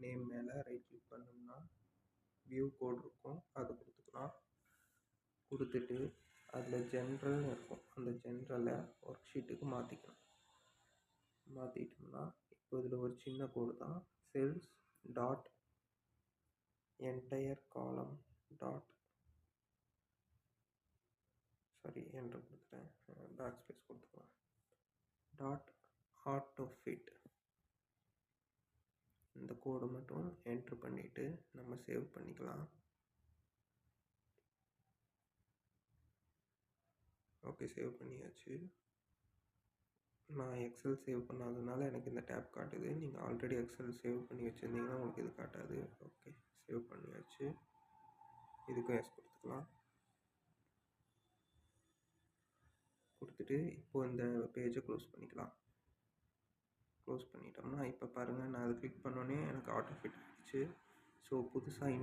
Name மேலே right click பண்ணோம்னா view code இருக்கும், அது கொடுத்துக்கலாம். கொடுத்துட்டு அதில் ஜென்ரல்னு இருக்கும், அந்த ஜென்ரலை ஒர்க் ஷீட்டுக்கு மாற்றிக்கணும். மாற்றிட்டோம்னா இப்போ இதில் ஒரு சின்ன கோடு தான், செல்ஸ் டாட் என்டையர் காலம் டாட் என்டர் கொடுத்துட்டேன், பேக் ஸ்பேஸ் கொடுத்துக்கலாம். டாட் ஆட்டோ ஃபிட் இந்த கோடை மட்டும் என்ட்ரு பண்ணிவிட்டு நம்ம சேவ் பண்ணிக்கலாம். ஓகே, சேவ் பண்ணியாச்சு. நான் எக்ஸல் சேவ் பண்ணாததுனால எனக்கு இந்த டேப் காட்டுது. நீங்கள் ஆல்ரெடி எக்ஸல் சேவ் பண்ணி வச்சுருந்தீங்கன்னா உங்களுக்கு இது காட்டாது. ஓகே, சேவ் பண்ணியாச்சு. இதுக்கும் எஸ் கொடுத்துக்கலாம். கொடுத்துட்டு இப்போது இந்த பேஜை க்ளோஸ் பண்ணிக்கலாம். க்ளோஸ் பண்ணிட்டோம்னா இப்போ பாருங்கள், நான் அதை கிளிக் பண்ணோன்னே எனக்கு ஆட்டோ ஃபிட் ஆகிடுச்சு. ஸோ புதுசாக